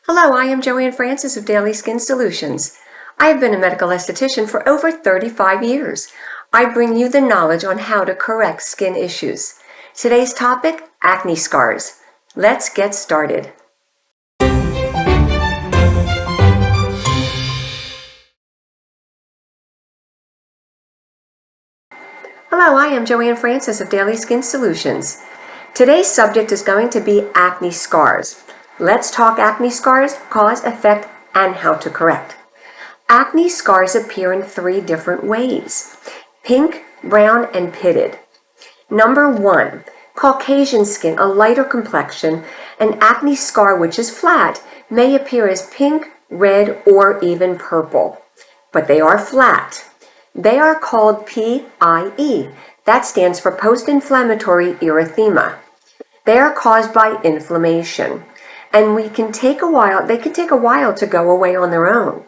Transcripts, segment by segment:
Hello, I am Joanne Francis of Daily Skin Solutions. I have been a medical esthetician for over 35 years. I bring you the knowledge on how to correct skin issues. Today's topic, acne scars. Let's get started. Hello, I am Joanne Francis of Daily Skin Solutions. Today's subject is going to be acne scars. Let's talk acne scars, cause, effect, and how to correct. Acne scars appear in 3 different ways: pink, brown, and pitted. Number 1, Caucasian skin, a lighter complexion, an acne scar which is flat may appear as pink, red, or even purple, but they are flat. They are called PIE. That stands for post-inflammatory erythema. They are caused by inflammation, and they can take a while to go away on their own.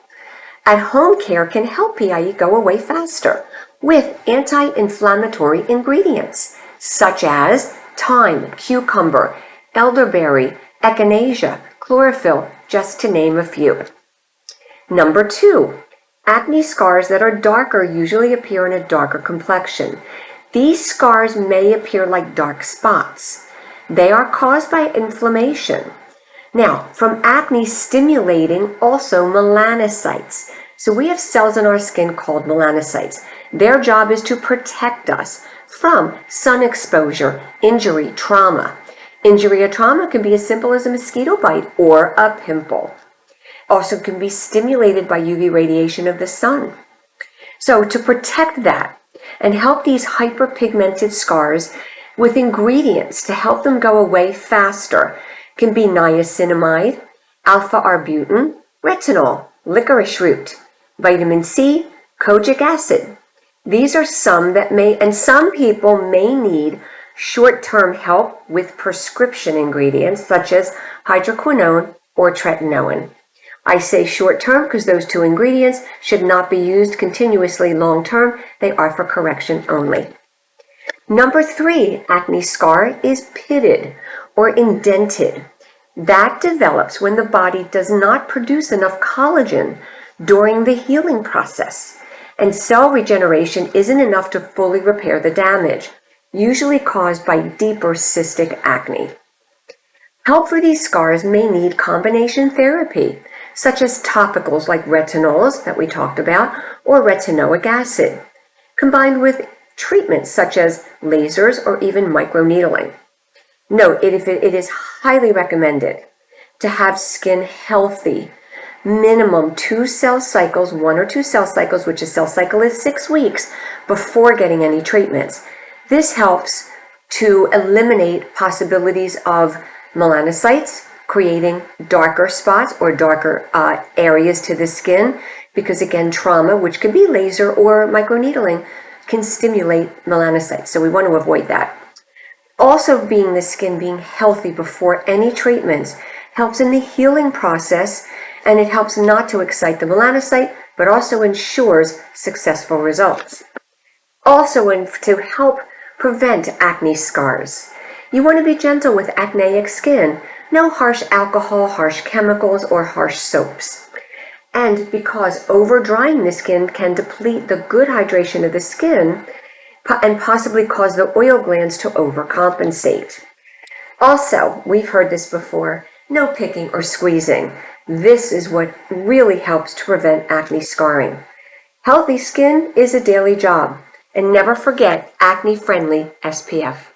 At-home care can help PIE go away faster with anti-inflammatory ingredients such as thyme, cucumber, elderberry, echinacea, chlorophyll, just to name a few. Number 2, acne scars that are darker usually appear in a darker complexion. These scars may appear like dark spots. They are caused by inflammation. Now, from acne stimulating also melanocytes. So we have cells in our skin called melanocytes. Their job is to protect us from sun exposure, injury, trauma. Injury or trauma can be as simple as a mosquito bite or a pimple. Also can be stimulated by UV radiation of the sun. So to protect that and help these hyperpigmented scars with ingredients to help them go away faster can be niacinamide, alpha-arbutin, retinol, licorice root, vitamin C, kojic acid. These are some that some people may need short-term help with prescription ingredients such as hydroquinone or tretinoin. I say short-term because those 2 ingredients should not be used continuously long-term. They are for correction only. Number 3, acne scar is pitted or indented. That develops when the body does not produce enough collagen during the healing process, and cell regeneration isn't enough to fully repair the damage, usually caused by deeper cystic acne. Help for these scars may need combination therapy, such as topicals like retinols that we talked about, or retinoic acid, combined with treatments such as lasers or even microneedling. Note, it is highly recommended to have skin healthy, minimum 2 cell cycles, 1 or 2 cell cycles, which a cell cycle is 6 weeks, before getting any treatments. This helps to eliminate possibilities of melanocytes creating darker spots or darker areas to the skin, because again, trauma, which can be laser or microneedling, can stimulate melanocytes, so we want to avoid that. Also, the skin being healthy before any treatments helps in the healing process, and it helps not to excite the melanocyte, but also ensures successful results. Also, to help prevent acne scars, you want to be gentle with acneic skin. No harsh alcohol, harsh chemicals, or harsh soaps. And because over-drying the skin can deplete the good hydration of the skin and possibly cause the oil glands to overcompensate. Also, we've heard this before, no picking or squeezing. This is what really helps to prevent acne scarring. Healthy skin is a daily job, and never forget acne-friendly SPF.